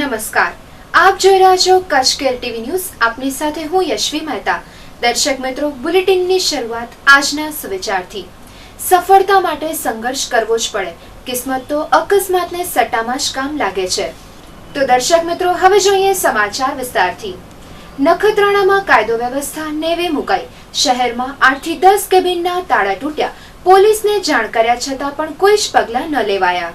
નમસ્કાર, આપ જોઈ રહ્યા છો કચ્છ કેર ટીવી ન્યૂઝ। આપની સાથે હું યશ્વી મહેતા। દર્શક મિત્રો, બુલેટિનની શરૂઆત આજના સુવિચારથી। સફળતા માટે સંઘર્ષ કરવો જ પડે, કિસ્મત તો અકસ્માતને સટ્ટામાં જ કામ લાગે છે। તો દર્શક મિત્રો, હવે જોઈએ સમાચાર વિસ્તારથી। નખત્રાણામાં કાયદો વ્યવસ્થા નેવે મુકાઈ। શહેરમાં 8 થી 10 કેબિનના તાળા તૂટ્યા। પોલીસને જાણ કર્યા છતાં પણ કોઈ જ પગલાં ન લેવાયા।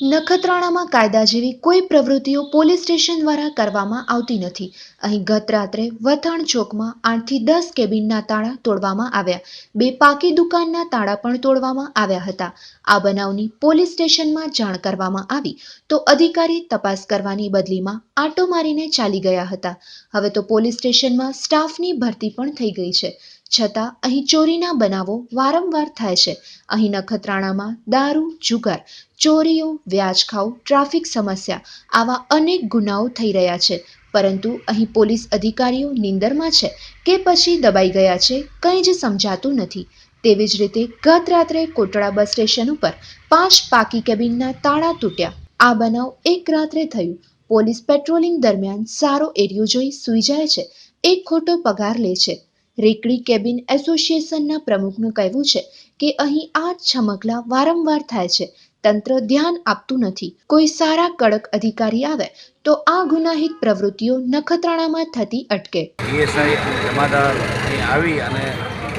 નખત્રાણામાં કાયદા જેવી કોઈ પ્રવૃત્તિઓ પોલીસ સ્ટેશન દ્વારા કરવામાં આવતી નથી। અહીં ગત રાત્રે વથાણ ચોકમાં 8 થી 10 કેબિનના તાળા તોડવામાં આવ્યા। 2 પાકી દુકાનના તાળા પણ તોડવામાં આવ્યા હતા। આ બનાવની પોલીસ સ્ટેશનમાં જાણ કરવામાં આવી તો અધિકારી તપાસ કરવાની બદલીમાં આંટો મારીને ચાલી ગયા હતા। હવે તો પોલીસ સ્ટેશનમાં સ્ટાફની ભરતી પણ થઈ ગઈ છે, છતાં અહીં ચોરીના બનાવો વારંવાર થાય છે। અહીં નખત્રાણામાં દારૂ, જુગાર, ચોરીઓ, વ્યાજખાવ, ટ્રાફિક સમસ્યા આવા અનેક ગુનાઓ થઈ રહ્યા છે, પરંતુ અહીં પોલીસ અધિકારીઓ નીંદરમાં છે કે પછી દબાઈ ગયા છે, કંઈ જ સમજાતું નથી। તેવી જ રીતે ગત રાત્રે કોટડા બસ સ્ટેશન ઉપર 5 પાકી કેબિનના તાળા તૂટ્યા। આ બનાવ એક રાત્રે થયું। પોલીસ પેટ્રોલિંગ દરમિયાન સારો એરિયો જોઈ સૂઈ જાય છે, એક ખોટો પગાર લે છે। રેકડી કેબિન એસોસિએશનના પ્રમુખનું કહેવું છે કે અહીં આ છમકલા વારંવાર થાય છે, તંત્ર ધ્યાન આપતું નથી। કોઈ સારા કડક અધિકારી આવે તો આ ગુનાહિત પ્રવૃત્તિઓ નખત્રાણામાં થતી અટકે। પીએસઆઈ જમાદાર અહીં આવી અને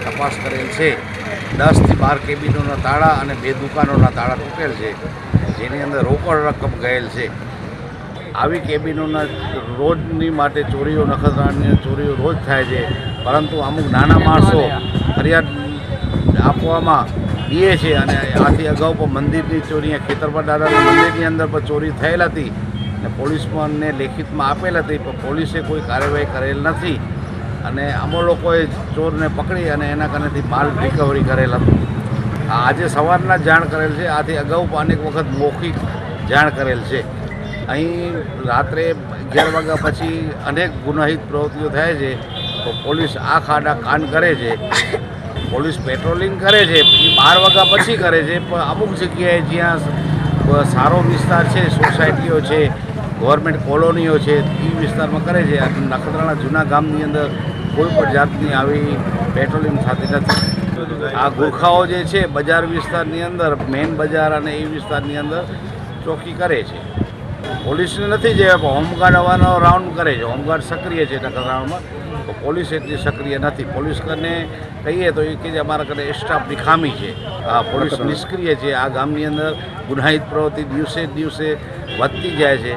તપાસ કરેલ છે। 10 થી 12 કેબિનોના તાળા અને 2 દુકાનોના તાળા તૂટેલ છે, જેની અંદર રોકડ રકમ ગયેલ છે। આવી કેબિનોના રોજની માટે ચોરીઓ, નખત્રાણાની ચોરીઓ રોજ થાય છે, પરંતુ અમુક નાના માણસો ફરિયાદ આપવામાં બીએ છે। અને આથી અગાઉ પણ મંદિરની ચોરી, ખેતરપા દાદાના મંદિરની અંદર પણ ચોરી થયેલ હતી અને પોલીસને લેખિતમાં આપેલ હતી, પણ પોલીસે કોઈ કાર્યવાહી કરેલ નથી। અને અમુક લોકોએ ચોરને પકડી અને એના કારણેથી માલ રિકવરી કરેલ હતું। આજે સવારના જાણ કરેલ છે, આથી અગાઉ પણ અનેક વખત મૌખિક જાણ કરેલ છે। અહીં રાત્રે 11 વાગ્યા પછી અનેક ગુનાહિત પ્રવૃત્તિઓ થાય છે, તો પોલીસ આ ખાડા કાન કરે છે। પોલીસ પેટ્રોલિંગ કરે છે, 12 વાગ્યા પછી કરે છે, પણ અમુક જગ્યાએ જ્યાં સારો વિસ્તાર છે, સોસાયટીઓ છે, ગવર્મેન્ટ કોલોનીઓ છે, એ વિસ્તારમાં કરે છે। નખત્રાણા જૂના ગામની અંદર કોઈ પણ જાતની આવી પેટ્રોલિંગ થતી નથી। આ ગુરખાઓ જે છે બજાર વિસ્તારની અંદર, મેઇન બજાર અને એ વિસ્તારની અંદર ચોકી કરે છે। પોલીસને નથી જવા, પણ હોમગાર્ડ આવવાનો રાઉન્ડ કરે છે। હોમગાર્ડ સક્રિય છે નખત્રાણામાં, તો પોલીસ એટલી સક્રિય નથી। પોલીસને કહીએ તો એ કે અમારા ઘરે સ્ટાફની ખામી છે, આ પોલીસ નિષ્ક્રિય છે। આ ગામની અંદર ગુનાહિત પ્રવૃત્તિ દિવસે દિવસે વધતી જાય છે।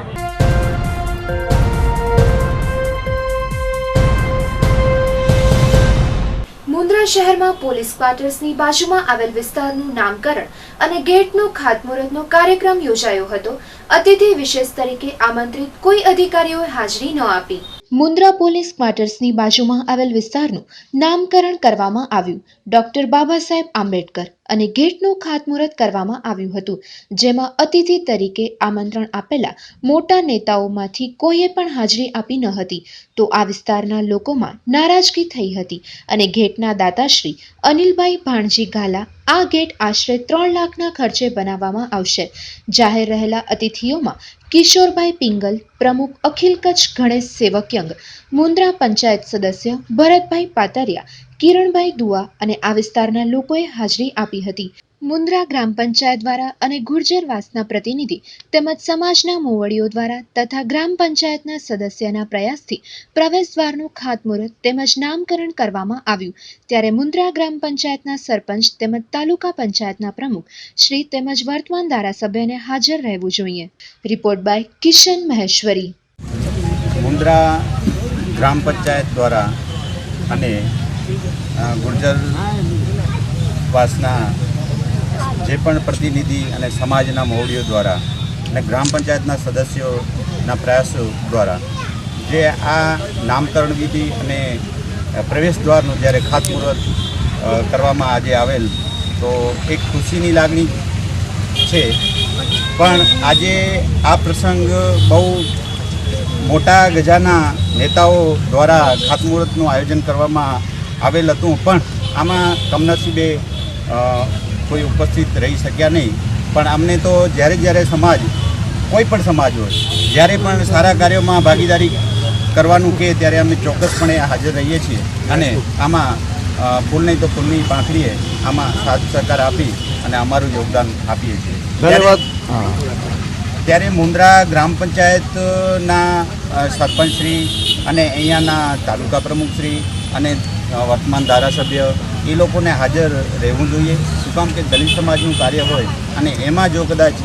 મુન્દ્રા શહેરમાં પોલીસ ક્વાર્ટર્સની બાજુમાં આવેલ વિસ્તારનું નામકરણ અને ગેટનો ખાતમુહૂર્તનો કાર્યક્રમ યોજાયો હતો। અતિથિ વિશેષ તરીકે આમંત્રિત કોઈ અધિકારીઓએ હાજરી ન આપી। મુન્દ્રા પોલીસ ક્વાર્ટર્સની બાજુમાં આવેલ વિસ્તારનું નામકરણ કરવામાં આવ્યું। ડોક્ટર બાબા સાહેબ આંબેડકર અને ગેટનું ખાતમુહૂર્ત કરવામાં આવ્યું હતું, જેમાં અતિથિ તરીકે આમંત્રણ આપેલા મોટા નેતાઓમાંથી કોઈએ પણ હાજરી આપી ન હતી, તો આ વિસ્તારના લોકોમાં નારાજગી થઈ હતી અને ગેટના દાતાશ્રી અનિલભાઈ ભાણજી ગાલા આ ગેટ આશરે 3 લાખના ખર્ચે બનાવવામાં આવશે। જાહેર રહેલા અતિથિઓમાં કિશોરભાઈ પિંગલ, પ્રમુખ અખિલ કચ્છ ગણેશ સેવક સંઘ, મુન્દ્રા પંચાયત સદસ્ય ભરતભાઈ પાતરિયા, કિરણભાઈ દુઆ અને આ વિસ્તારના લોકોએ હાજરી આપી હતી। મુન્દ્રા ગ્રામ પંચાયત દ્વારા અને ગુર્જરવાસના પ્રતિનિધિ તેમજ સમાજના મોવડીઓ દ્વારા તથા ગ્રામ પંચાયતના સદસ્યના પ્રયાસથી પ્રવેશદ્વારનું ખાતમુહૂર્ત તેમજ નામકરણ કરવામાં આવ્યું। ત્યારે મુન્દ્રા ગ્રામ પંચાયતના સરપંચ તેમજ તાલુકા પંચાયતના પ્રમુખ શ્રી તેમજ વર્તમાન ધારાસભ્યને હાજર રહેવું જોઈએ। Report by Kishan Maheshwari. મુન્દ્રા ગ્રામ પંચાયત દ્વારા અને ગુર્જરવાસના જે પણ પ્રતિનિધિ અને સમાજના મોવડીઓ દ્વારા અને ગ્રામ પંચાયતના સદસ્યોના પ્રયાસો દ્વારા જે આ નામકરણ વિધિ અને પ્રવેશદ્વારનું જ્યારે ખાતમુહૂર્ત કરવામાં આજે આવેલ, તો એક ખુશીની લાગણી છે। પણ આજે આ પ્રસંગ બહુ મોટા ગજાના નેતાઓ દ્વારા ખાતમુહૂર્તનું આયોજન કરવામાં આવેલ હતું, પણ આમાં કમનસીબે કોઈ ઉપસ્થિત રહી શક્યા નહીં। પણ અમને તો જ્યારે સમાજ કોઈ પણ સમાજ હોય, જ્યારે પણ સારા કાર્યોમાં ભાગીદારી કરવાનું કહે ત્યારે અમે ચોક્કસપણે હાજર રહીએ છીએ અને આમાં ફૂલ નહીં તો ફૂલની પાંખડીએ આમાં સાથ સહકાર આપી અને અમારું યોગદાન આપીએ છીએ. ધન્યવાદ. ત્યારે મુન્દ્રા ગ્રામ પંચાયતના સરપંચશ્રી અને અહીંયાના તાલુકા પ્રમુખશ્રી અને વર્તમાન ધારાસભ્ય એ લોકોને હાજર રહેવું જોઈએ. શું કામ કે દલિત સમાજનું કાર્ય હોય અને એમાં જો કદાચ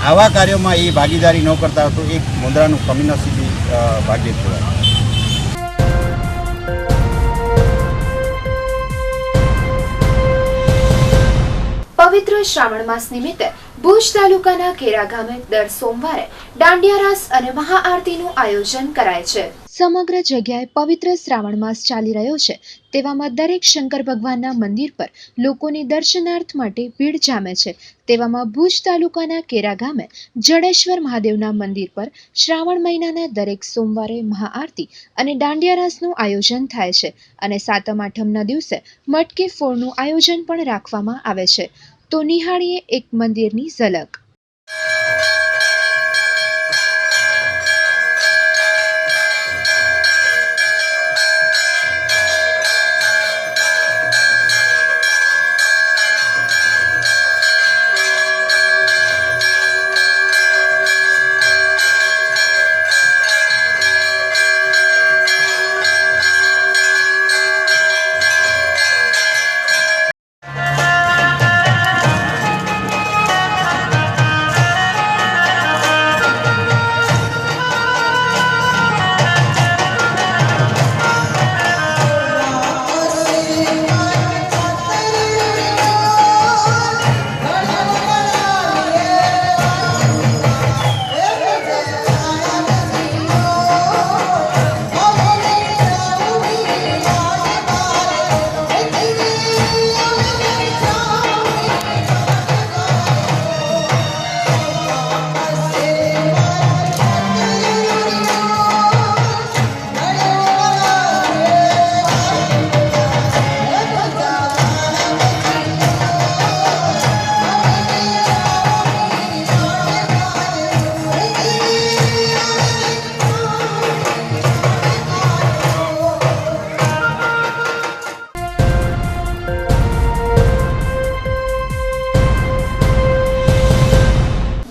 આવા કાર્યોમાં એ ભાગીદારી ન કરતા હોય તો એક મુન્દ્રાનું કમ્યુનિટી ભાગ્ય કહેવાય. પવિત્ર શ્રાવણ માસ નિમિત્તે ભુજ તાલુકાના કેરા ગામે દર સોમવારે દાંડિયા રાસ અને મહાઆરતીનું આયોજન કરાય છે. સમગ્ર જગ્યાએ પવિત્ર શ્રાવણ માસ ચાલી રહ્યો છે, તેવામાં દરેક શંકર ભગવાનના મંદિર પર લોકોની દર્શનાર્થ માટે ભીડ જામે છે. તેવામાં ભુજ તાલુકાના કેરા ગામે જડેશ્વર મહાદેવના મંદિર પર શ્રાવણ મહિનાના દરેક સોમવારે મહાઆરતી અને દાંડિયા રાસનું આયોજન થાય છે અને સાતમ આઠમના દિવસે મટકી ફોડનું આયોજન પણ રાખવામાં આવે છે. તો નિહાળીએ એક મંદિરની ઝલક.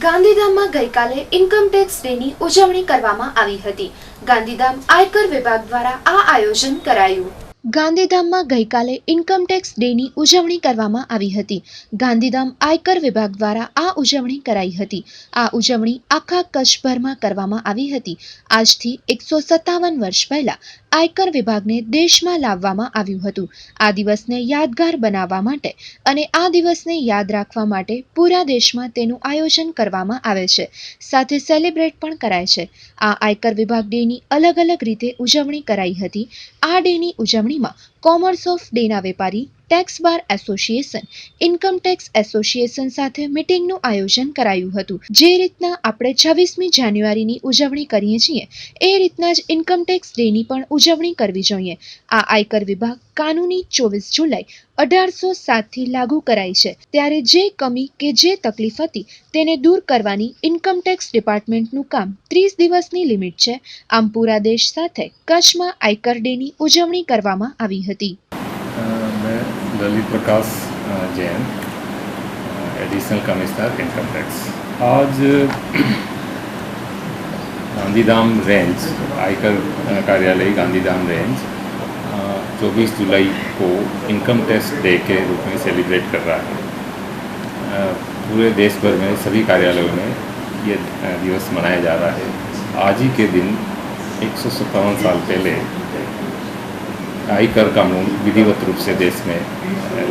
ગાંધીધામમાં ગઈકાલે ઇન્કમ ટેક્સ ડેની ઉજવણી કરવામાં આવી હતી. ગાંધીધામ આયકર વિભાગ દ્વારા આ આયોજન કરાયું. ગાંધીધામમાં ગઈકાલે ઇન્કમ ટેક્સ ડેની ઉજવણી કરવામાં આવી હતી. ગાંધીધામ આયકર વિભાગ દ્વારા આ ઉજવણી કરાઈ હતી. આ ઉજવણી આખા કચ્છભરમાં કરવામાં આવી હતી. આજથી 157 વર્ષ પહેલા આયકર વિભાગને દેશમાં લાવવામાં આવ્યું હતું. આ દિવસને યાદગાર બનાવવા માટે અને આ દિવસને યાદ રાખવા માટે પૂરા દેશમાં તેનું આયોજન કરવામાં આવે છે, સાથે સેલિબ્રેટ પણ કરાય છે. આ આયકર વિભાગ ડેની અલગ અલગ રીતે ઉજવણી કરાઈ હતી. આ ડેની ઉજવણીમાં કોમર્સ ઓફ ડેના વેપારી, tax bar association, income tax association સાથે મીટિંગનું આયોજન કરાયું હતું. જે રીતના આપણે 26મી જાન્યુઆરીની ઉજવણી કરીએ છીએ એ રીતના જ ઇન્કમ ટેક્સ ડેની પણ ઉજવણી કરવી જોઈએ. આ આયકર વિભાગ કાનૂની 24 જુલાઈ 1807થી લાગુ કરાઈ છે. ત્યારે જે કમી કે જે તકલીફ હતી તેને દૂર કરવાની ઇન્કમ ટેક્સ ડિપાર્ટમેન્ટનું કામ 30 દિવસની લિમિટ છે. આમ પૂરા દેશ સાથે કચ્છમાં આયકર ડેની ઉજવણી કરવામાં આવી હતી. Lalit Prakash Jain, additional commissioner income tax. आज गांधीधाम रेंज आयकर कार्यालय गांधीधाम रेंज 24 जुलाई को इनकम टैक्स डे के रूप में सेलिब्रेट कर रहा है। पूरे देश भर में सभी कार्यालयों में ये दिवस मनाया जा रहा है। आज ही के दिन 157 साल पहले आयकर कानून विधिवत रूप से देश में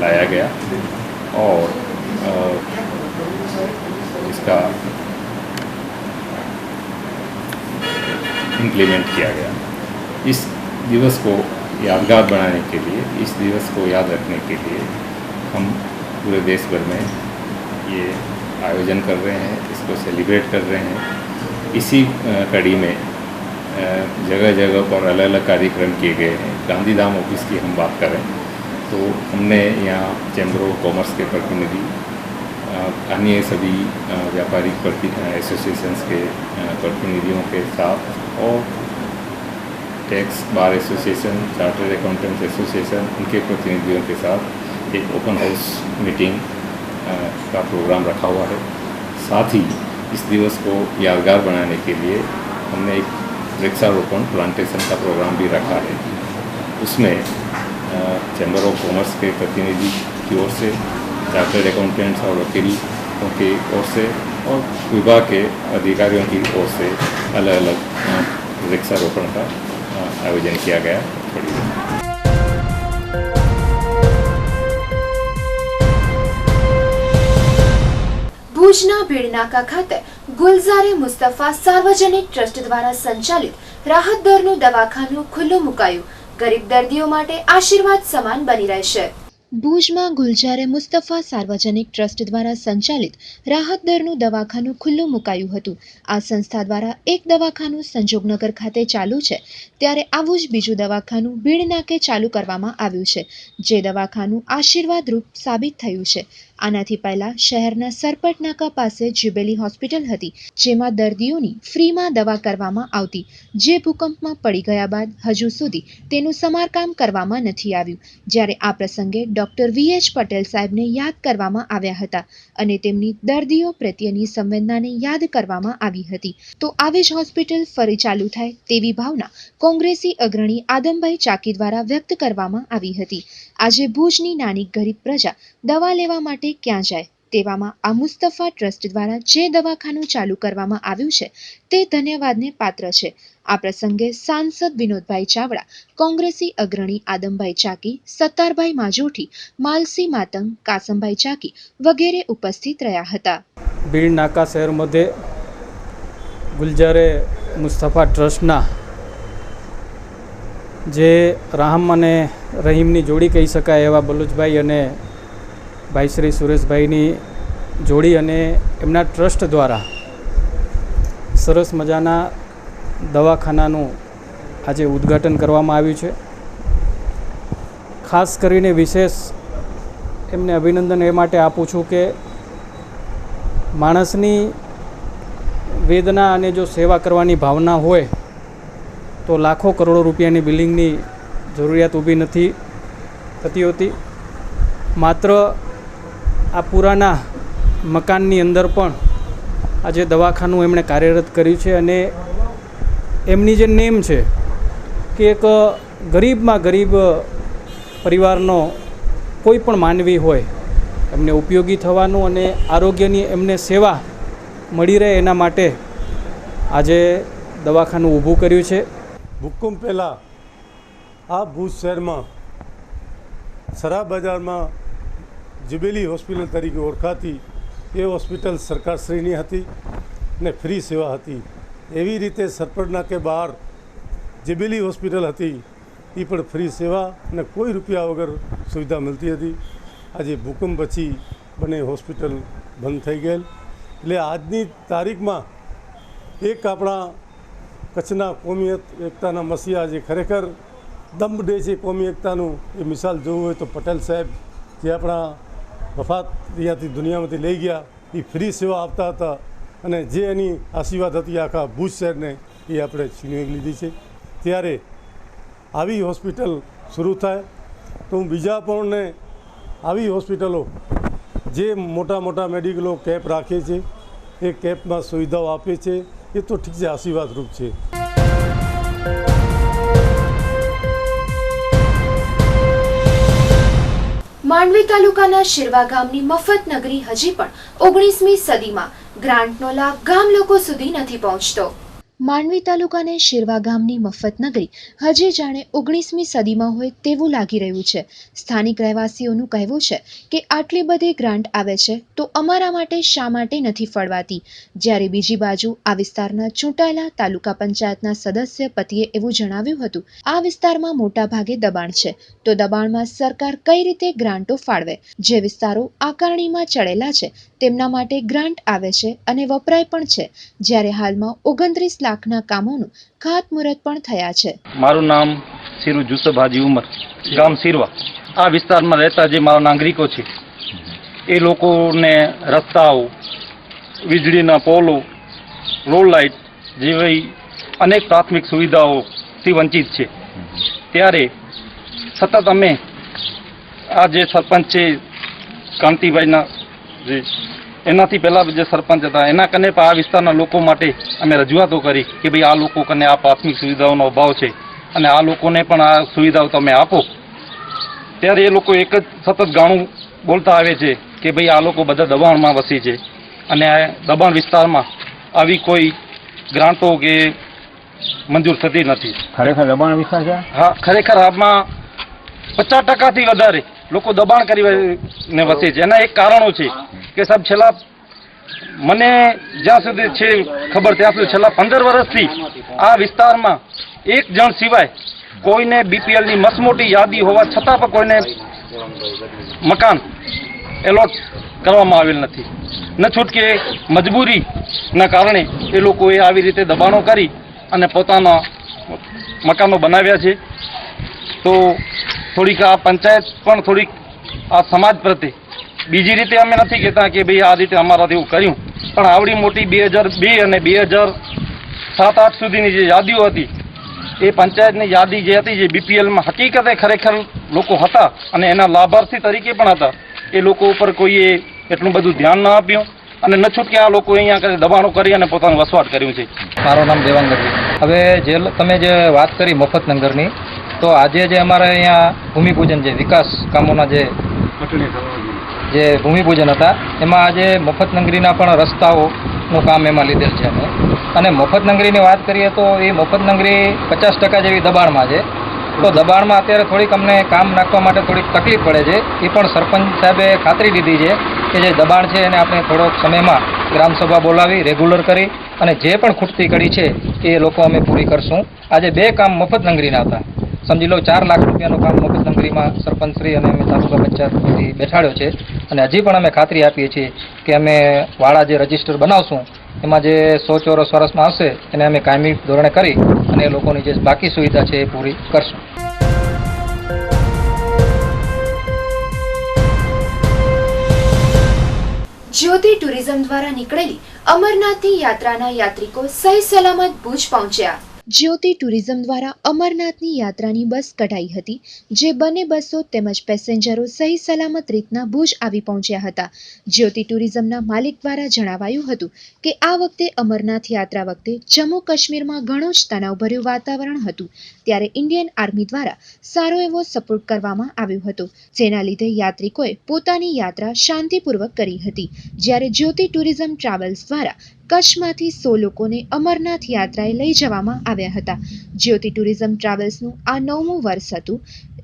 लाया गया और इसका इम्प्लीमेंट किया गया। इस दिवस को यादगार बनाने के लिए, इस दिवस को याद रखने के लिए हम पूरे देश भर में ये आयोजन कर रहे हैं, इसको सेलिब्रेट कर रहे हैं। इसी कड़ी में जगह जगह पर अलग अलग कार्यक्रम किए गए हैं। गांधीधाम ऑफिस की हम बात करें तो हमने यहाँ चैम्बर ऑफ कॉमर्स के प्रतिनिधि, अन्य सभी व्यापारिक एसोसिएशंस के प्रतिनिधियों के साथ और tax bar association, chartered accountants association, उनके प्रतिनिधियों के साथ एक ओपन हाउस मीटिंग का प्रोग्राम रखा हुआ है। साथ ही इस दिवस को यादगार बनाने के लिए हमने एक वृक्षारोपण प्लांटेशन का प्रोग्राम भी रखा है। उसमें चैम्बर ऑफ कॉमर्स के प्रतिनिधि की ओर से, चार्टर्ड अकाउंटेंट्स और वकीलों की ओर से और विभाग के अधिकारियों की ओर से अलग अलग वृक्षारोपण का आयोजन किया गया। ભુજના ભીડનાકા ખાતે ગુલઝારે મુસ્તફા સાર્વજનિક ટ્રસ્ટ દ્વારા સંચાલિત રાહત દરનું દવાખાનું ખુલ્લું મુકાયું. ગરીબ દર્દીઓ માટે આશીર્વાદ સમાન બની રહેશે. ભુજમાં ગુલઝારે મુસ્તફા સાર્વજનિક ટ્રસ્ટ દ્વારા સંચાલિત રાહત દરનું દવાખાનું ખુલ્લું મુકાયું હતું. આ સંસ્થા દ્વારા એક દવાખાનું સંજોગનગર ખાતે ચાલુ છે, ત્યારે આવું જ બીજું દવાખાનું ભીડનાકે ચાલુ કરવામાં આવ્યું છે, જે દવાખાનું આશીર્વાદરૂપ સાબિત થયું છે. આનાથી પહેલા શહેરના સરપટ નાકા પાસે જ્યુબેલી હોસ્પિટલ હતી, જેમાં દર્દીઓની ફ્રીમાં દવા કરવામાં આવતી, જે ભૂકંપમાં પડી ગયા બાદ હજુ સુધી તેનું સમારકામ કરવામાં નથી આવ્યું. જ્યારે આ પ્રસંગે ડોક્ટર VH પટેલ સાહેબને યાદ કરવામાં આવ્યા હતા અને તેમની દર્દીઓ પ્રત્યેની સંવેદનાને યાદ કરવામાં આવી હતી. તો આવી જ હોસ્પિટલ ફરી ચાલુ થાય તેવી ભાવના કોંગ્રેસી અગ્રણી આદમભાઈ ચાકી દ્વારા વ્યક્ત કરવામાં આવી હતી. આજે ભુજની નાની ગરીબ પ્રજા દવા લેવા માટે ક્યાં જાય, તેવામાં આ મુસ્તફા ટ્રસ્ટ દ્વારા જે દવાખાનું ચાલુ કરવામાં આવ્યું છે તે ધન્યવાદને પાત્ર છે. આ પ્રસંગે સાંસદ વિનોદભાઈ ચાવડા, કોંગ્રેસી અગ્રણી આદમભાઈ ચાકી, સત્તારભાઈ માજોઠી, માલસી માતંગ, કાસમભાઈ ચાકી વગેરે ઉપસ્થિત રહ્યા હતા. ભીડ નાકા શહેરमध्ये ગુલજારે મુસ્તફા ટ્રસ્ટના જે રાહમ અને રહીમની જોડી કહી શકાય એવા બલુચભાઈ અને ભાઈ શ્રી સુરેશભાઈની જોડી અને એમના ટ્રસ્ટ દ્વારા સરસ મજાના દવાખાનાનું આજે ઉદ્ઘાટન કરવામાં આવ્યું છે. ખાસ કરીને વિશેષ એમને અભિનંદન એ માટે આપું છું કે માણસની વેદના અને જો સેવા કરવાની ભાવના હોય તો લાખો કરોડો રૂપિયાની બિલ્ડિંગની જરૂરિયાત ઊભી નથી થતી હોતી. માત્ર આ પુરાના મકાનની અંદર પણ આજે દવાખાનું એમણે કાર્યરત કર્યું છે અને એમની જે નેમ છે કે એક ગરીબમાં ગરીબ પરિવારનો કોઈ પણ માનવી હોય એમને ઉપયોગી થવાનું અને આરોગ્યની એમને સેવા મળી રહે એના માટે આજે દવાખાનું ઊભું કર્યું છે. ભૂકંપ પહેલાં આ ભુજ શહેરમાં સરા બજારમાં જ્યુબેલી હોસ્પિટલ તરીકે ઓળખાતી એ હોસ્પિટલ સરકારશ્રીની હતી ને ફ્રી સેવા હતી. એવી રીતે સરપટના કે બહાર જ્યુબેલી હોસ્પિટલ હતી, એ પણ ફ્રી સેવા અને કોઈ રૂપિયા વગર સુવિધા મળતી હતી. આજે ભૂકંપ પછી બંને હોસ્પિટલ બંધ થઈ ગયેલ. એટલે આજની તારીખમાં એક આપણા કચ્છના કોમી એકતાના મસીહા જે ખરેખર દમ ડે છે કોમી એકતાનું, એ મિસાલ જોવું હોય તો પટેલ સાહેબ જે આપણા વફાત અહીંયાથી દુનિયામાંથી લઈ ગયા, એ ફ્રી સેવા આપતા હતા અને જે એની આશીર્વાદ હતી આખા ભુજ શહેરને એ આપણે છીનવી લીધી છે. ત્યારે આવી હોસ્પિટલ શરૂ થાય તો હું બીજા પણને આવી હોસ્પિટલો જે મોટા મોટા મેડિકલો કેમ્પ રાખે છે એ કેમ્પમાં સુવિધાઓ આપે છે, એ તો ઠીક છે, આશીર્વાદરૂપ છે. માંડવી તાલુકાના શિરવા ગામની મફત નગરી હજી પણ 19મી સદીમાં ગ્રાન્ટનો લાભ ગામ લોકો સુધી નથી પહોંચતો. માંડવી તાલુકાને શિરવા ગામની મફત નગરી હજી જાણે 19મી સદીમાં હોય તેવું લાગી રહ્યું છે. સ્થાનિક રહેવાસીઓનું કહેવું છે કે આટલી બધી ગ્રાન્ટ આવે છે તો અમારા માટે શા માટે નથી ફળવાતી. જ્યારે બીજી બાજુ આ વિસ્તારના ચૂંટાયેલા તાલુકા પંચાયતના સદસ્ય પતિએ એવું જણાવ્યું હતું, આ વિસ્તારમાં મોટા ભાગે દબાણ છે, તો દબાણમાં સરકાર કઈ રીતે ગ્રાન્ટો ફાળવે. જે વિસ્તારો આકારણીમાં ચડેલા છે તેમના માટે ગ્રાન્ટ આવે છે અને વપરાય પણ છે, જ્યારે હાલમાં 29 લાખના કામોનું ખાતમુહૂર્ત પણ થયા છે. મારું નામ સિરુ જુસબ હાજી ઉમર, ગામ સિરવા. આ વિસ્તારમાં રહેતા જે મારા નાગરિકો છે એ લોકોને રસ્તાઓ, વીજળીના પોલો, રોડ લાઇટ જેવી અનેક પ્રાથમિક સુવિધાઓથી વંચિત છે. ત્યારે સતત અમે આ જે સરપંચ છે કાંતિભાઈના જે એનાથી પહેલાં જે સરપંચ હતા એના કને પણ આ વિસ્તારના લોકો માટે અમે રજૂઆતો કરી કે ભાઈ આ લોકો કને આ પ્રાથમિક સુવિધાઓનો અભાવ છે અને આ લોકોને પણ આ સુવિધાઓ તમે આપો. ત્યારે એ લોકો એક જ સતત ગાણું બોલતા આવે છે કે ભાઈ આ લોકો બધા દબાણમાં વસી છે અને આ દબાણ વિસ્તારમાં આવી કોઈ ગ્રાન્ટો કે મંજૂર થતી નથી. ખરેખર દબાણ વિસ્તાર છે? હા, ખરેખર આમાં 50%થી વધારે લોકો દબાણ કરીને વસે છે. એના એક કારણો છે કે સાહેબ છેલ્લા મને જ્યાં સુધી છે ખબર ત્યાં સુધી છેલ્લા 15 વર્ષથી આ વિસ્તારમાં એક જણ સિવાય કોઈને બીપીએલની મસમોટી યાદી હોવા છતાં પણ કોઈને મકાન એલોટ કરવામાં આવેલ નથી. ન છૂટકે મજબૂરીના કારણે એ લોકોએ આવી રીતે દબાણો કરી અને પોતાના મકાનો બનાવ્યા છે. તો થોડીક આ પંચાયત પણ થોડીક આ સમાજ પ્રત્યે બીજી રીતે અમે નથી કહેતા કે ભાઈ આ રીતે અમારાથી એવું કર્યું, પણ આવડી મોટી 2002 અને 2007-8 સુધીની જે યાદીઓ હતી એ પંચાયતની યાદી જે હતી જે બીપીએલમાં હકીકતે ખરેખર લોકો હતા અને એના લાભાર્થી તરીકે પણ હતા, એ લોકો ઉપર કોઈએ એટલું બધું ધ્યાન ન આપ્યું અને ન છૂટકે આ લોકો અહીંયા દબાણો કરી અને પોતાનું વસવાટ કર્યું છે. મારું નામ દેવાંગ ગઢવી. હવે જે તમે જે વાત કરી મફતનગરની, તો આજે જે અમારે અહીંયા ભૂમિપૂજન જે વિકાસ કામોના જે ભૂમિપૂજન હતા એમાં આજે મફતનગરીના પણ રસ્તાઓનું કામ એમાં લીધેલ છે અમે. અને મફતનગરીની વાત કરીએ તો એ મફતનગરી 50% જેવી દબાણમાં છે. તો દબાણમાં અત્યારે થોડીક અમને કામ નાખવા માટે થોડીક તકલીફ પડે છે. એ પણ સરપંચ સાહેબે ખાતરી દીધી છે કે જે દબાણ છે એને આપણે થોડોક સમયમાં ગ્રામસભા બોલાવી રેગ્યુલર કરી અને જે પણ ખૂટતી કડી છે એ લોકો અમે પૂરી કરશું. આજે 2 કામ મફતનગરીના હતા. સમજી લો 4 લાખ રૂપિયાનું કામ મફતનગરીમાં સરપંચશ્રી અને અમે તાલુકા પંચાયતથી બેઠાડ્યો છે. અને હજી પણ અમે ખાતરી આપીએ છીએ કે અમે વાળા જે રજિસ્ટર બનાવશું એમાં જે 100 ચોરસ વર્ષમાં આવશે એને અમે કાયમી ધોરણે કરી અને એ લોકોની જે બાકી સુવિધા છે એ પૂરી કરશું. જ્યોતિ ટુરિઝમ દ્વારા નીકળેલી અમરનાથની યાત્રાના યાત્રિકો સહી સલામત ભુજ પહોંચ્યા. જ્યોતિ ટુરિઝમ દ્વારા અમરનાથની યાત્રાની બસ કઢાઈ હતી, જે બંને બસો તેમજ પેસેન્જરો સહી સલામત રીતના ભુજ આવી પહોંચ્યા હતા. જ્યોતિ ટુરિઝમના માલિક દ્વારા જણાવાયું હતું કે આ વખતે અમરનાથ યાત્રા વખતે જમ્મુ કાશ્મીરમાં ઘણો જ તણાવભર્યું વાતાવરણ હતું, ત્યારે ઇન્ડિયન આર્મી દ્વારા સારો એવો સપોર્ટ કરવામાં આવ્યો હતો, જેના લીધે યાત્રિકોએ પોતાની યાત્રા શાંતિપૂર્વક કરી હતી. જ્યારે જ્યોતિ ટુરિઝમ ટ્રાવેલ્સ દ્વારા કચ્છમાંથી 100 લોકોને અમરનાથ યાત્રાએ લઈ જવામાં આવ્યા હતા. જ્યોતિ ટુરિઝમ ટ્રાવેલ્સનું આ 9મું વર્ષ હતું.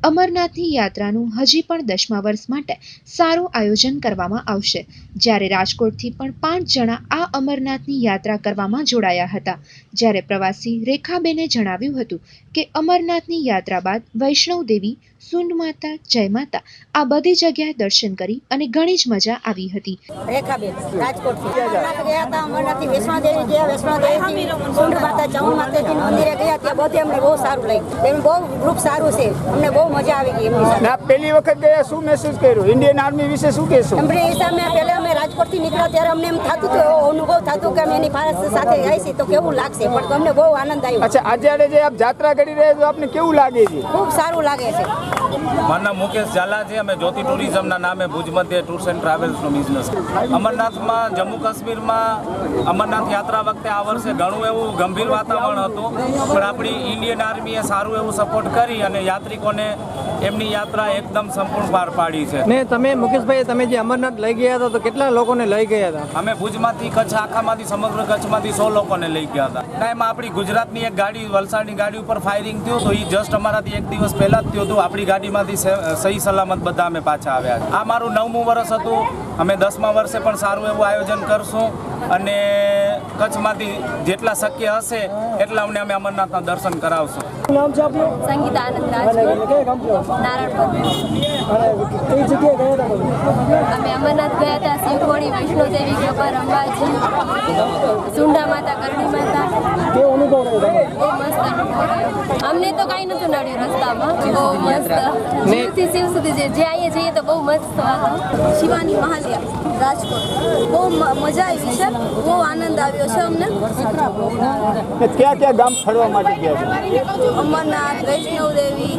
અમરનાથની યાત્રાનું હજી પણ 10મા વર્ષ માટે સારું આયોજન કરવામાં આવશે. જ્યારે રાજકોટથી પણ 5 જણા આ અમરનાથની યાત્રા કરવામાં જોડાયા હતા. જ્યારે પ્રવાસી રેખાબેને જણાવ્યું હતું કે અમરનાથની યાત્રા બાદ વૈષ્ણવ દેવી, સુંડ માતા, જય માતા આ બધી જગ્યાએ દર્શન કરી અને ઘણી જ મજા આવી હતી. રેખાબેન રાજકોટથી ગયા હતા. અમરનાથથી વૈષ્ણોદેવી ગયા, વૈષ્ણોદેવીથી સુંડ માતા, જય માતાજી મંદિરે ગયા. ત્યાં બધે અમને બહુ સારું લાગ્યું. એનું બહુ ગ્રુપ સારું છે. અમને બહુ મજા આવી ગઈ એમની સાથે. પહેલી વખત ગયા, શું મહેસૂસ કર્યું? ઇન્ડિયન આર્મી વિશે શું કહેશો? એમની હિસાબે પહેલા અમે રાજકોટથી નીકળ્યા ત્યારે અમને એમ થતું હતું, એવો અનુભવ થતો કે અમે એની સાથે આવીશું તો કેવું લાગશે, પણ અમને બહુ આનંદ આવ્યો. અચ્છા, આજે જે આપ યાત્રા કરી રહ્યા છો આપને કેવું લાગે છે? ખૂબ સારું લાગે છે. મારું નામ મુકેશ ઝાલા છે. અમે જ્યોતિ ટુરિઝમના નામે ભુજ મધ્યે ટૂર્સ એન્ડ ટ્રાવેલ્સનો બિઝનેસ. અમરનાથમાં જમ્મુ કાશ્મીરમાં અમરનાથ યાત્રા વખતે આ વર્ષે ઘણું એવું ગંભીર વાતાવરણ હતું, પણ આપણી ઇન્ડિયન આર્મીએ સારું એવું સપોર્ટ કરી અને યાત્રિકોને એમની યાત્રા એકદમ સંપૂર્ણ પાર પાડી છે. ને તમે મુકેશભાઈ, તમે જે અમરનાથ લઈ ગયા હતા તો કેટલા લોકોને લઈ ગયા હતા? અમે ભુજમાંથી કચ્છ આખામાંથી સમગ્ર કચ્છમાંથી 100 લોકોને લઈ ગયા હતા. ના, એમાં આપણી ગુજરાતની એક ગાડી, વલસાડની ગાડી ઉપર ફાયરિંગ થયું તો એ જસ્ટ અમારાથી 1 દિવસ પહેલાં જ થયું હતું. આપણી ગાડીમાંથી સહી સલામત બધા અમે પાછા આવ્યા. આ મારું 9મું વર્ષ હતું. અમે 10મા વર્ષે પણ સારું એવું આયોજન કરશું અને કચ્છમાંથી જેટલા શક્ય હશે એટલા અમને અમે અમરનાથના દર્શન કરાવશું. નામ છે આપનું? સંગીતા આનંદ રાજકોટ નારાયણપુર. કઈ જગ્યાએ ગયા હતા? અમે અમરનાથ ગયા હતા, શિવખોડી, વૈષ્ણોદેવી ગોપાલ અંબાજી સુંડા માતા કરણી માતા કેવો અનુભવ રહ્યો બહુ મસ્ત અનુભવ રહ્યો. અમને તો કાંઈ નહોતું નડ્યું રસ્તામાં. બહુ મસ્ત શિવથી શિવ સુધી જે અહીંયા જઈએ તો બહુ મસ્ત હતું. શિવાની મહાલયા રાજકોટ બહુ મજા આવી છે. બહુ આનંદ આવ્યો છે અમને. ક્યાં ક્યાં ગામ ફરવા માટે ગયા છે? અમરનાથ, વૈષ્ણોદેવી,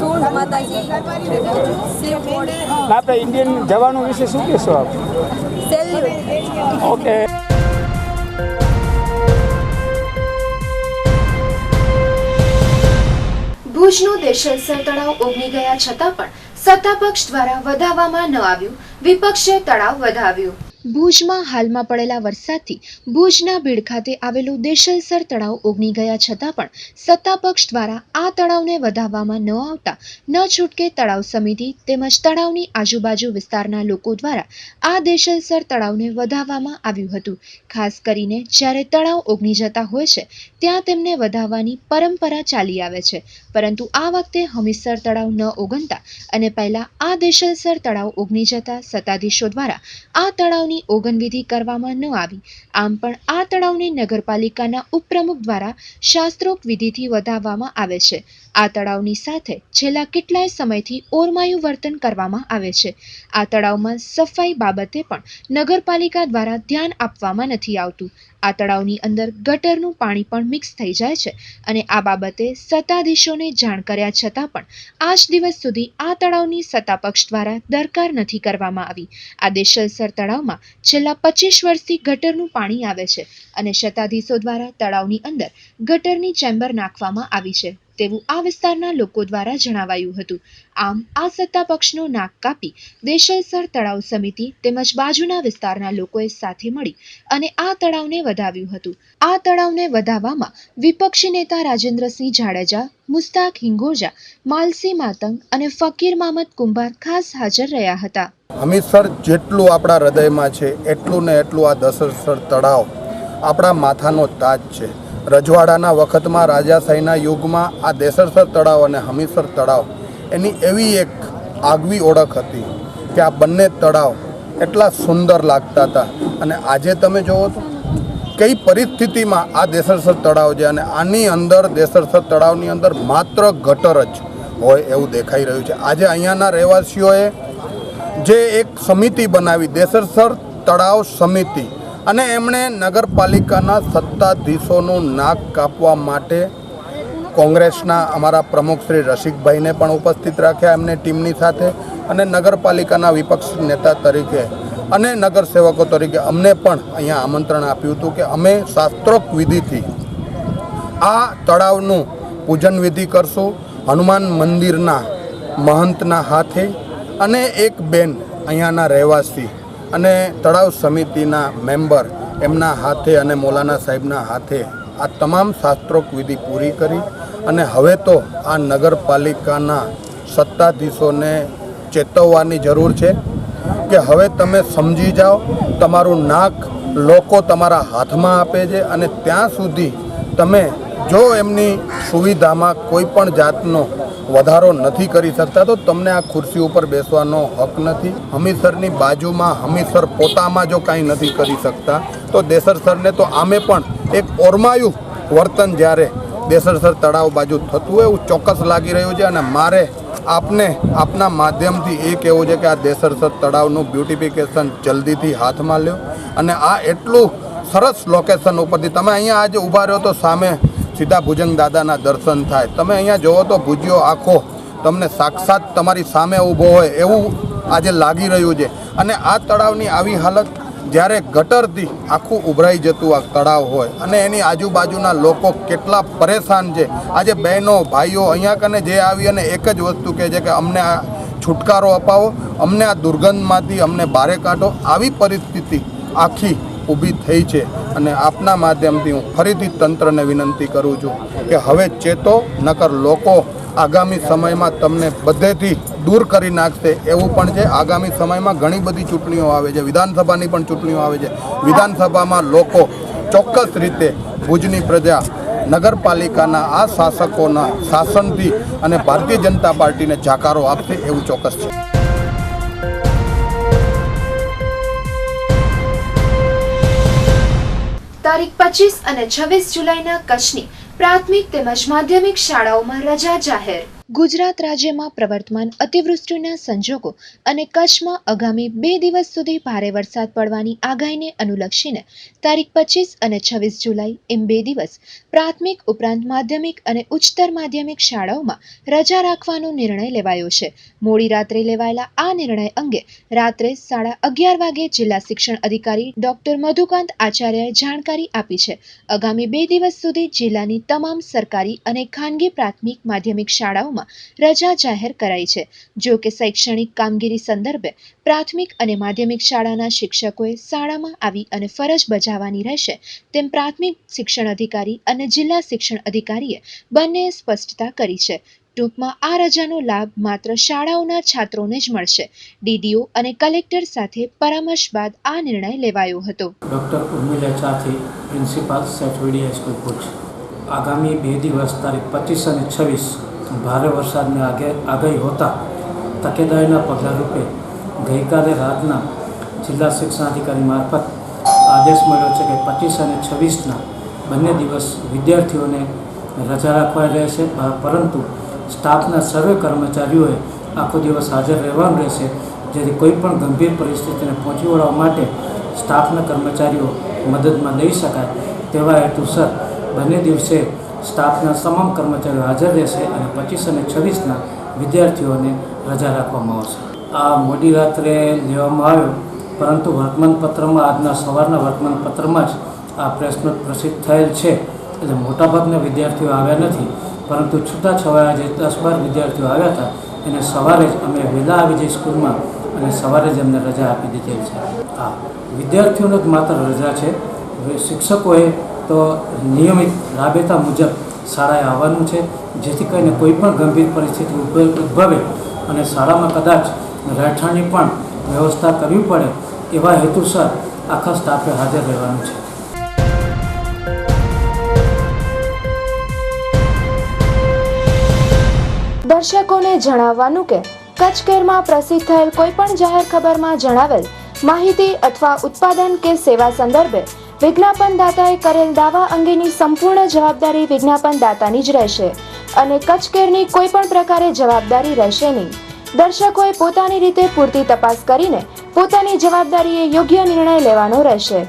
સુંડ માતાજી, શિવકોટ, આપણે ઇન્ડિયન જવાનું વિશે શું કહેશો આપ? સેલ્યુટ. ઓકે. ભુજનું દેશલસર તળાવ ઓગની ગયા છતાં પણ સત્તાપક્ષ દ્વારા વધાવવામાં ન આવ્યું. વિપક્ષે તળાવ વધાવ્યું. ભુજમાં હાલમાં પડેલા વરસાદથી ભુજના બીડ ખાતે આવેલું દેશલસર તળાવ ઓગની ગયા છતાં પણ સત્તાપક્ષ દ્વારા આ તળાવને વધાવવામાં ન આવતા ન છૂટકે તળાવ સમિતિ તેમજ તળાવની આજુબાજુ વિસ્તારના લોકો દ્વારા આ દેશલસર તળાવને વધાવવામાં આવ્યું હતું. ખાસ કરીને જ્યારે તળાવ ઓગની જતા હોય છે ત્યાં તેમને વધાવવાની પરંપરા ચાલી આવે છે, પરંતુ આ વખતે હમીરસર તળાવ ન ઓગનતા અને પહેલા આ દેશલસર તળાવ ઓગની જતા સત્તાધીશો દ્વારા આ તળાવ ઓગનવિધિ કરવામાં ન આવી. આમ પણ આ તળાવને નગરપાલિકાના ઉપપ્રમુખ દ્વારા શાસ્ત્રોક્ત વિધિથી વધાવવામાં આવે છે. આ તળાવની સાથે છેલ્લા કેટલાય સમયથી ઓરમાયું વર્તન કરવામાં આવે છે. આ તળાવમાં સફાઈ બાબતે પણ નગરપાલિકા દ્વારા ધ્યાન આપવામાં નથી આવતું. આ તળાવની અંદર ગટરનું પાણી પણ મિક્સ થઈ જાય છે અને આ બાબતે સત્તાધીશોને જાણ કર્યા છતાં પણ આજ દિવસ સુધી આ તળાવની સત્તાપક્ષ દ્વારા દરકાર નથી કરવામાં આવી. આ દેશલસર તળાવમાં છેલ્લા 25 વર્ષથી ગટરનું પાણી આવે છે અને સત્તાધીશો દ્વારા તળાવની અંદર ગટરની ચેમ્બર નાખવામાં આવી છે તેવું આ વિસ્તારના લોકો દ્વારા જણાવાયું હતું. આમ આ સત્તાપક્ષનો નાક કાપી દેશલસર તળાવ સમિતિ તેમજ બાજુના વિસ્તારના લોકોએ સાથે મળી અને આ તળાવને વધાવ્યું હતું. આ તળાવને વધાવવામાં વિપક્ષી નેતા રાજેન્દ્રસિંહ જાડેજા, મુસ્તાક હિંગોજા, માલસી માતંગ અને ફકીર મામદ કુંભાર ખાસ હાજર રહ્યા હતા. હમીરસર જેટલું આપણા હૃદયમાં છે એટલું ને એટલું આ દેશલસર તળાવ આપણા માથાનો તાજ છે. રજવાડાના વખતમાં રાજાશાહીના યુગમાં આ દેશલસર તળાવ અને હમીરસર તળાવ એની એવી એક આગવી ઓળખ હતી કે આ બંને તળાવ એટલા સુંદર લાગતા હતા. અને આજે તમે જુઓ તો કઈ પરિસ્થિતિમાં આ દેશલસર તળાવ છે અને આની અંદર દેશલસર તળાવની અંદર માત્ર ગટર જ હોય એવું દેખાઈ રહ્યું છે. આજે અહીંયાના રહેવાસીઓએ જે એક સમિતિ બનાવી દેશલસર તળાવ સમિતિ, અને એમણે નગરપાલિકાના સત્તાધીશોનું નાક કાપવા માટે કોંગ્રેસના અમારા પ્રમુખ શ્રી રસિકભાઈને પણ ઉપસ્થિત રાખ્યા એમને ટીમની સાથે, અને નગરપાલિકાના વિપક્ષ નેતા તરીકે અને નગરસેવકો તરીકે અમને પણ અહીંયા આમંત્રણ આપ્યું હતું કે અમે શાસ્ત્રોક્ત વિધિથી આ તળાવનું પૂજન વિધિ કરશું હનુમાન મંદિરના મહંતના હાથે, અને એક બેન અહીંયાના રહેવાસી અને તળાવ સમિતિના મેમ્બર એમના હાથે અને મૌલાના સાહેબના હાથે આ તમામ શાસ્ત્રોક્ત વિધિ પૂરી કરી. અને હવે તો આ નગરપાલિકાના સત્તાધીશોને ચેતવવાની જરૂર છે કે હવે તમે સમજી જાઓ, તમારું નાક લોકો તમારા હાથમાં આપે છે અને ત્યાં સુધી તમે જો એમની સુવિધામાં કોઈ પણ જાતનો વધારો નથી કરી શકતા તો તમને આ ખુરશી ઉપર બેસવાનો હક નથી. હમીરસરની બાજુમાં હમીરસર પોતામાં જો કાંઈ નથી કરી શકતા તો દેશલસરને તો આમે પણ એક ઓરમાયું વર્તન જ્યારે દેશલસર તળાવ બાજુ થતું હોય એવું ચોક્કસ લાગી રહ્યું છે. અને મારે આપને આપના માધ્યમથી એ કહેવું છે કે આ દેશલસર તળાવનું બ્યુટિફિકેશન જલ્દીથી હાથમાં લ્યો. અને આ એટલું સરસ લોકેશન ઉપરથી તમે અહીંયા આજે ઊભા રહ્યો તો સામે સીધા ભુજંગ દાદાના દર્શન થાય. તમે અહીંયા જુઓ તો ભુજિયો આખો તમને સાક્ષાત તમારી સામે ઊભો હોય એવું આજે લાગી રહ્યું છે. અને આ તળાવની આવી હાલત જ્યારે ગટરથી આખું ઉભરાઈ જતું આ તળાવ હોય અને એની આજુબાજુના લોકો કેટલા પરેશાન છે. આજે બહેનો ભાઈઓ અહીંયા કને જે આવી અને એક જ વસ્તુ કહે છે કે અમને આ છુટકારો અપાવો, અમને આ દુર્ગંધમાંથી અમને બહાર કાઢો. આવી પરિસ્થિતિ આખી ઊભી થઈ છે. અને આપના માધ્યમથી હું ફરીથી તંત્રને વિનંતી કરું છું કે હવે ચેતો, નકર લોકો આગામી સમયમાં તમને બધેથી દૂર કરી નાખશે એવું પણ છે. આગામી સમયમાં ઘણી બધી ચૂંટણીઓ આવે છે, વિધાનસભાની પણ ચૂંટણીઓ આવે છે. વિધાનસભામાં લોકો ચોક્કસ રીતે ભુજની પ્રજા નગરપાલિકાના આ શાસકોના શાસનથી અને ભારતીય જનતા પાર્ટીને જાકારો આપશે એવું ચોક્કસ છે. તારીખ 25 અને 26 જુલાઈના કચ્છની પ્રાથમિક તેમજ માધ્યમિક શાળાઓમાં રજા જાહેર. ગુજરાત રાજ્યમાં પ્રવર્તમાન અતિવૃષ્ટિના સંજોગો અને કચ્છમાં આગામી 2 દિવસ સુધી ભારે વરસાદ પડવાની આગાહીને અનુલક્ષીને તારીખ 25 અને 26 જુલાઈ એમ 2 દિવસ પ્રાથમિક ઉપરાંત માધ્યમિક અને ઉચ્ચતર માધ્યમિક શાળાઓમાં રજા રાખવાનો નિર્ણય લેવાયો છે. મોડી રાત્રે લેવાયેલા આ નિર્ણય અંગે રાત્રે 11:30 વાગે જિલ્લા શિક્ષણ અધિકારી ડોક્ટર મધુકાંત આચાર્યએ જાણકારી આપી છે. આગામી 2 દિવસ સુધી જિલ્લાની તમામ સરકારી અને ખાનગી પ્રાથમિક માધ્યમિક શાળાઓમાં રજા જાહેર કરાઈ છે. જો કે શૈક્ષણિક કામગીરી સંદર્ભે પ્રાથમિક અને માધ્યમિક શાળાના શિક્ષકોએ શાળામાં આવી અને ફરજ બજાવવાની રહેશે તેમ પ્રાથમિક શિક્ષણ અધિકારી અને જિલ્લા શિક્ષણ અધિકારીએ બંનેએ સ્પષ્ટતા કરી છે. ટૂંકમાં આ રજાનો લાભ માત્ર શાળાઓના છાત્રોને જ મળશે. ડીડીઓ અને કલેક્ટર સાથે પરામર્શ બાદ આ નિર્ણય લેવાયો હતો. Doctor Urmila Chathi, principal Sethvedi high school Bhuj. આગામી 2 દિવસ તારીખ 25 અને 26 ભારે વરસાદની આગાહી હોતા તકેદારીના પગલાંરૂપે ગઈકાલે રાતના જિલ્લા શિક્ષણાધિકારી મારફત આદેશ મળ્યો છે કે 25 અને 26ના બંને દિવસ વિદ્યાર્થીઓને રજા રાખવાની રહેશે, પરંતુ સ્ટાફના સર્વે કર્મચારીઓએ આખો દિવસ હાજર રહેવાનું રહેશે, જેથી કોઈ પણ ગંભીર પરિસ્થિતિને પહોંચી વળવા માટે સ્ટાફના કર્મચારીઓ મદદમાં લઈ શકાય તેવા હેતુસર બંને દિવસે સ્ટાફના તમામ કર્મચારીઓ હાજર રહેશે અને 25 અને 26ના વિદ્યાર્થીઓને રજા રાખવામાં આવશે. આ મોડી રાત્રે લેવામાં આવ્યો, પરંતુ વર્તમાનપત્રમાં આજના સવારના વર્તમાનપત્રમાં જ આ પ્રેસ નોટ પ્રસિદ્ધ થયેલ છે. એટલે મોટાભાગના વિદ્યાર્થીઓ આવ્યા નથી, પરંતુ છૂટાછવાયા જે 10-12 વિદ્યાર્થીઓ આવ્યા હતા એને સવારે જ અમે વહેલા આવી જઈ સ્કૂલમાં અને સવારે જ એમને રજા આપી દીધેલ છે. હા, વિદ્યાર્થીઓને જ માત્ર રજા છે. શિક્ષકોએ તો નિયમિત રાબેતા મુજબ શાળાએ આવવાનું છે, જેથી કરીને કોઈ પણ ગંભીર પરિસ્થિતિ ઉદ્ભવે અને શાળામાં કદાચ રહેઠાણની પણ વ્યવસ્થા કરવી પડે એવા હેતુસર આખા સ્ટાફે હાજર રહેવાનું છે. દર્શકોને જણાવવાનું કે કચ્છ કેરમાં પ્રસિદ્ધ થયેલ કોઈ પણ જાહેર ખબરમાં જણાવેલ માહિતી અથવા ઉત્પાદન કે સેવા સંદર્ભે વિજ્ઞાપનદાતાએ કરેલ દાવા અંગેની સંપૂર્ણ જવાબદારી વિજ્ઞાપનદાતાની જ રહેશે અને કચ્છ કેરની કોઈ પણ પ્રકારે જવાબદારી રહેશે નહીં. દર્શકોએ પોતાની રીતે પૂરતી તપાસ કરીને પોતાની જવાબદારીએ યોગ્ય નિર્ણય લેવાનો રહેશે.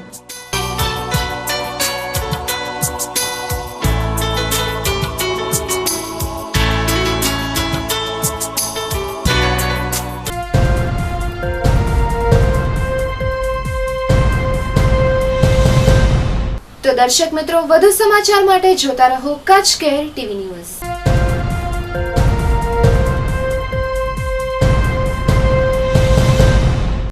તો દર્શક મિત્રો, વધુ સમાચાર માટે જોતા રહો કચ્છ કેર ટીવી ન્યૂઝ.